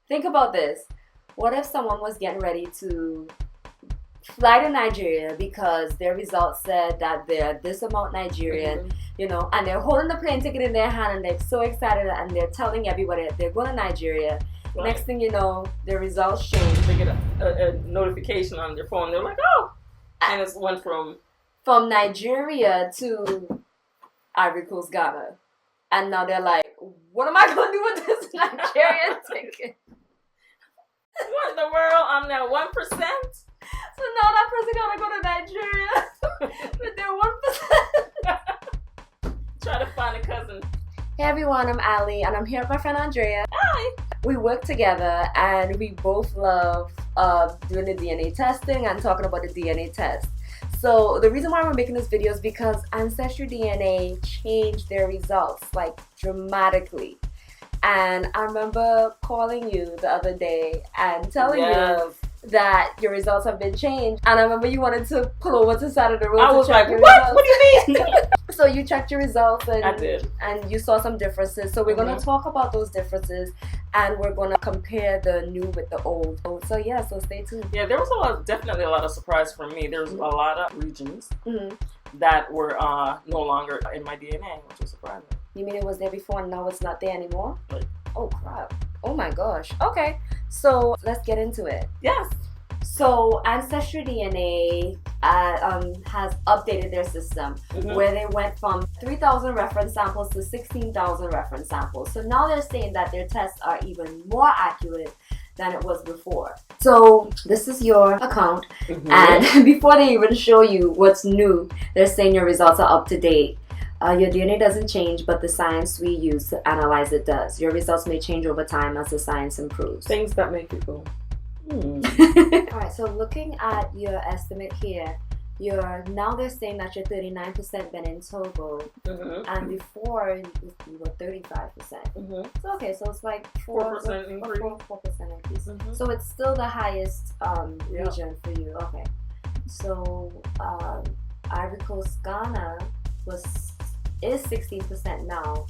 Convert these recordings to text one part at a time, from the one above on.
Think about this. What if someone was getting ready to fly to Nigeria because their results said that they're this amount Nigerian, and they're holding the plane ticket in their hand and they're so excited and they're telling everybody that they're going to Nigeria. Right. Next thing you know, their results change. They get a notification on their phone. They're like, oh, and it's went from Nigeria to Ivory Coast, Ghana, and now they're like, what am I going to do with this Nigerian ticket? What in the world? I'm now 1%. So now that person gotta go to Nigeria with their 1%. Try to find a cousin. Hey everyone, I'm Ali and I'm here with my friend Andrea. Hi. We work together and we both love doing the DNA testing and talking about the DNA test. So the reason why we're making this video is because Ancestry DNA changed their results like dramatically. And I remember calling you the other day and telling you that your results have been changed. And I remember you wanted to pull over to the side of the road I to was check like, your what? results. What do you mean? So you checked your results and I did. And you saw some differences. So we're going to talk about those differences and we're going to compare the new with the old. So yeah, so stay tuned. Yeah, there was definitely a lot of surprise for me. There's a lot of regions that were no longer in my DNA, which was surprising. You mean it was there before and now it's not there anymore? Right. Oh crap. Oh my gosh. Okay. So let's get into it. Yes. So Ancestry DNA has updated their system where they went from 3,000 reference samples to 16,000 reference samples. So now they're saying that their tests are even more accurate than it was before. So this is your account, and before they even show you what's new, they're saying your results are up to date. Your DNA doesn't change, but the science we use to analyze it does. Your results may change over time as the science improves. Things that make people. Alright, so looking at your estimate here, now they're saying that you're 39% been in Togo, and before you were 35%. So okay, so it's like 4% increase. So it's still the highest region for you. Okay, so Ivory Coast, Ghana is 16% now,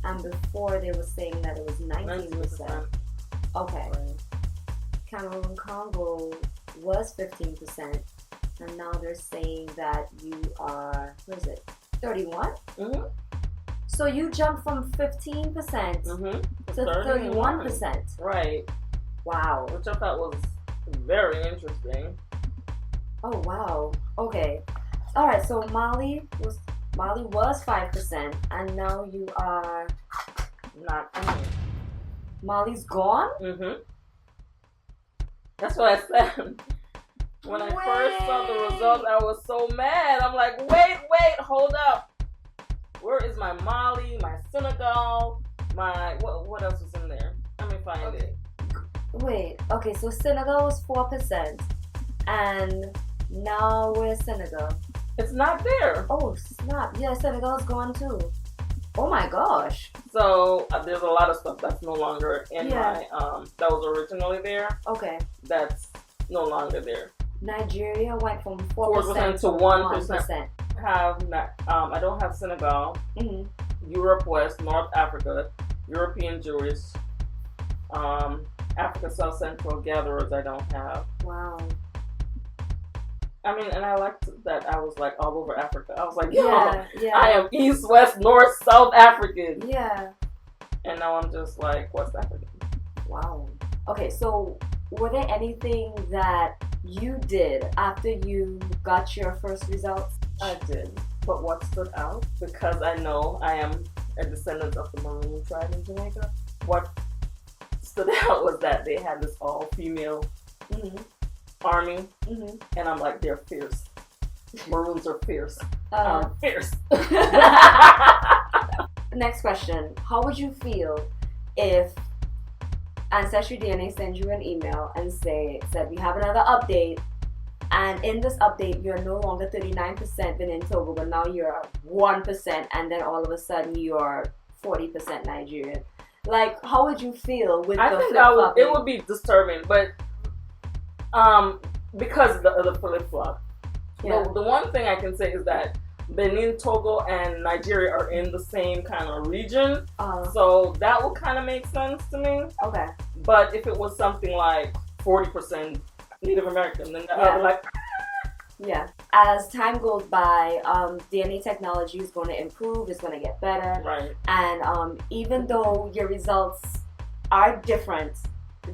and before they were saying that it was 19%. Okay. Right. Cameroon, Congo was 15%, and now they're saying that you are, what is it, 31? So you jumped from 15% to 31%. Right. Wow. Which I thought was very interesting. Oh wow. Okay. All right. So Mali was 5%, and now you are not. Mali's gone. That's what I said. When I first saw the results, I was so mad. I'm like, wait, hold up. Where is my Mali, my Senegal, my what else was in there? Let me find it. Wait. Okay. So Senegal was 4%, and now where's Senegal? It's not there. Oh snap! Yeah, Senegal's gone too. Oh my gosh. So there's a lot of stuff that's no longer in my that was originally there. Okay. That's no longer there. Nigeria went from 4% to 1%. I don't have Senegal. Europe West, North Africa, European Jewish, Africa South Central gatherers I don't have. Wow. I mean, and I liked that I was like all over Africa. I was like, I am East, West, North, South African. Yeah. And now I'm just like West African. Wow. Okay, so were there anything that you did after you got your first results? I did. But what stood out, because I know I am a descendant of the Maroon tribe in Jamaica, what stood out was that they had this all-female army, and I'm like, they're fierce. Maroons are fierce. Fierce. Next question. How would you feel if Ancestry DNA sends you an email and said we have another update, and in this update you're no longer 39% been in Togo, but now you're 1%, and then all of a sudden you're 40% Nigerian? Like, how would you feel with I the think flip-flopping? it would be disturbing, but because of the flip-flop. The one thing I can say is that Benin, Togo, and Nigeria are in the same kind of region. So that would kind of make sense to me. Okay. But if it was something like 40% Native American, then I would like... Yeah. As time goes by, DNA technology is going to improve, it's going to get better. Right. And even though your results are different,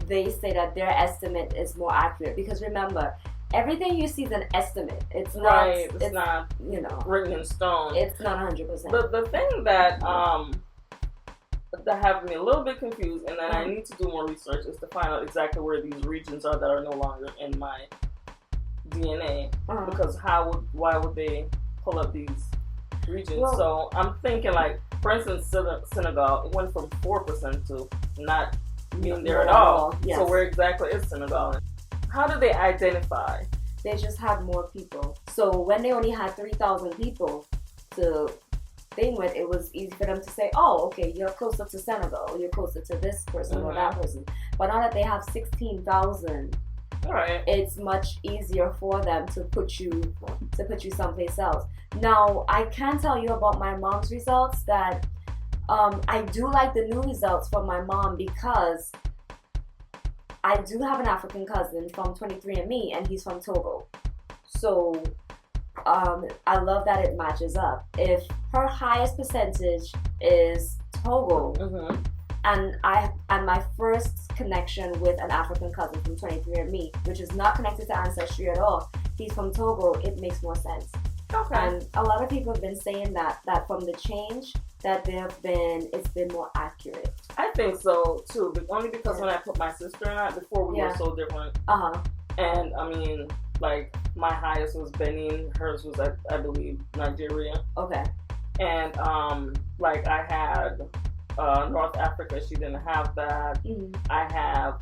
they say that their estimate is more accurate. Because remember, everything you see is an estimate. It's not, right. It's not, you know, written in stone. It's not 100%. The thing that have me a little bit confused, and then I need to do more research, is to find out exactly where these regions are that are no longer in my DNA. Because why would they pull up these regions? Well, so I'm thinking, like, for instance, Senegal, it went from 4% to not being there at all. Yes. So where exactly is Senegal? How do they identify? They just have more people. So when they only had 3,000 people to thing with, it was easy for them to say, oh, okay, you're closer to Senegal, you're closer to this person or that person. But now that they have 16,000, right, it's much easier for them to put you someplace else. Now, I can tell you about my mom's results that I do like the new results from my mom, because I do have an African cousin from 23andMe, and he's from Togo. So I love that it matches up. If her highest percentage is Togo, and my first connection with an African cousin from 23andMe, which is not connected to Ancestry at all, he's from Togo, it makes more sense. Okay. And a lot of people have been saying that from the change, that it's been more accurate. I think so too, only because when I put my sister in that, before we were so different. And I mean, like, my highest was Benin, hers was I believe Nigeria. Okay. And like, I had North Africa, she didn't have that. I have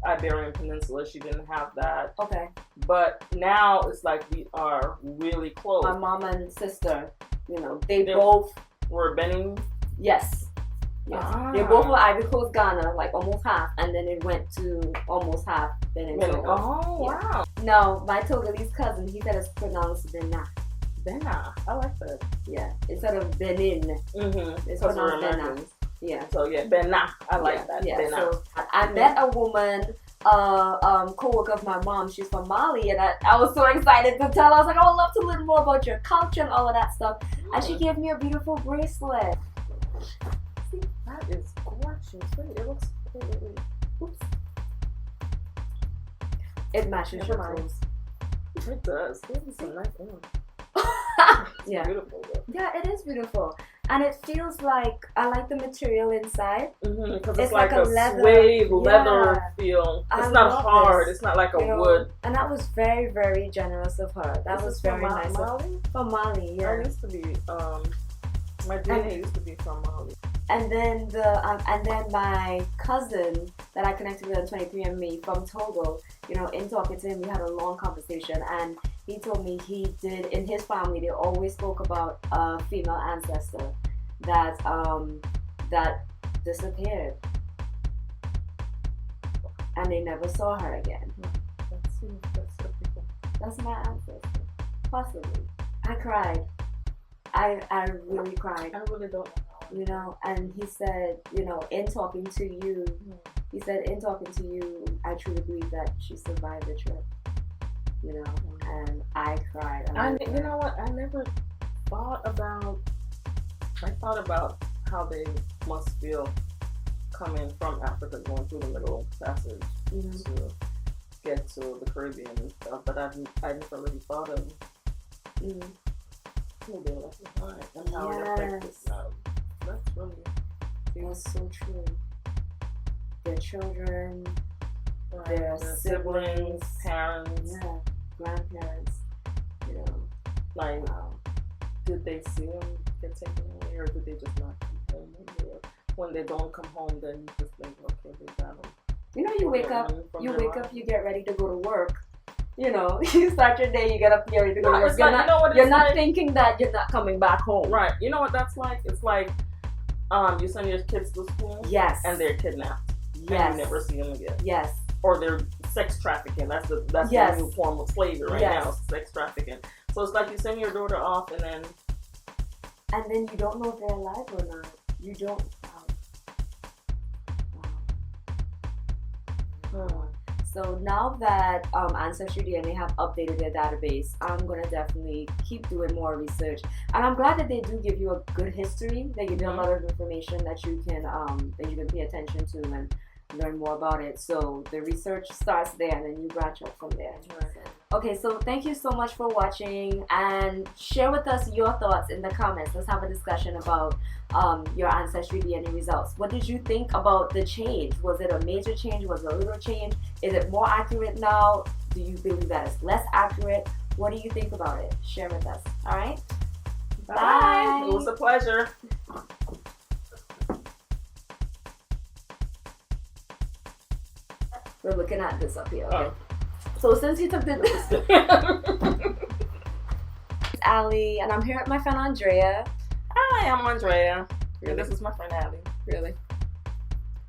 Iberian Peninsula, she didn't have that. Okay. But now it's like we are really close. My mom and sister, you know, they both were Benin. Yes. They both were Ivory Coast, Ghana, like almost half, and then it went to almost half Benin. Oh, wow. No, my Togolese cousin, he said it's pronounced Bena. Bena. I like that. Yeah. Instead of Benin. It's pronounced Bena. Yeah. So yeah, Bena. I like that. Yeah. Bena. So I met a woman, co-worker of my mom. She's from Mali, and I was so excited to tell her. I was like, I would love to learn more about your culture and all of that stuff. And she gave me a beautiful bracelet. See, that is gorgeous. Wait, it looks. Wait. Oops. It matches your clothes. It does. It's a nice one. Yeah. Beautiful though. Yeah, it is beautiful. And it feels like, I like the material inside. Because it's like a suede leather feel. It's not hard. It's not like a wood. And that was very, very generous of her. That was very nice. Mali? From Mali, yeah. I used to be, my DNA used to be from Mali. And then my cousin that I connected with on 23andMe from Togo, you know, in talking to him, we had a long conversation, and he told me he did, in his family, they always spoke about a female ancestor that disappeared, and they never saw her again. That's my ancestor, possibly. I cried. I really cried. I really don't. You know, and he said, you know, in talking to you, I truly believe that she survived the trip. You know, and I cried. You know what? I never thought about. I thought about how they must feel coming from Africa, going through the Middle Passage to get to the Caribbean and stuff. But I never really thought of who they left behind and how it affected them. That's really. That's so true. Their children, their siblings, parents, grandparents. You know, like, did they see them get taken away, or did they just not come home? When they don't come home, then you just think, okay, they got them. You know, you wake up, you get ready to go to work. You know, you start your day, you get up, you're ready to go to work. You're not thinking that you're not coming back home. Right. You know what that's like? It's like, you send your kids to school. Yes. And they're kidnapped. Yes. And you never see them again. Yes. Or they're sex trafficking. That's the new form of slavery right now, sex trafficking. So it's like you send your daughter off and then you don't know if they're alive or not. You don't. Wow. So now that Ancestry DNA have updated their database, I'm gonna definitely keep doing more research. And I'm glad that they do give you a good history. They give you a lot of information that you can pay attention to and learn more about it. So the research starts there, and then you branch out from there. Right. Okay, so thank you so much for watching, and share with us your thoughts in the comments. Let's have a discussion about your Ancestry DNA results. What did you think about the change? Was it a major change? Was it a little change? Is it more accurate now? Do you believe that it's less accurate? What do you think about it? Share with us. All right? Bye. Bye. It was a pleasure. We're looking at this up here. Okay. So since you took the it's Allie, and I'm here with my friend Andrea. Hi, I'm Andrea. And this is my friend Allie. Really?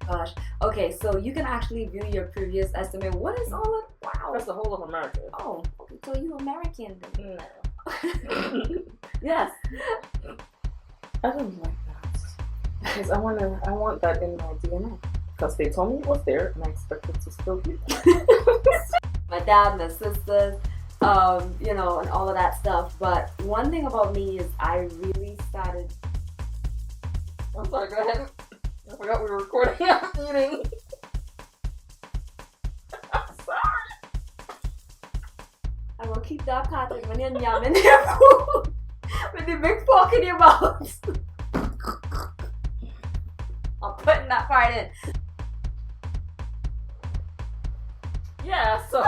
Gosh. Okay, so you can actually view your previous estimate. What is all of? Wow. That's the whole of America. Oh, okay. So you American? No. Yes. I don't like that because I want that in my DNA. Because they told me it was there, and I expected to still be there. My dad, my sisters, and all of that stuff. But one thing about me is I really started. I'm sorry, go ahead. I forgot we were recording. I'm eating. I'm sorry. I will keep that carton when you're yamming your food with the big fork in your mouth. I'm putting that part in. Yeah, so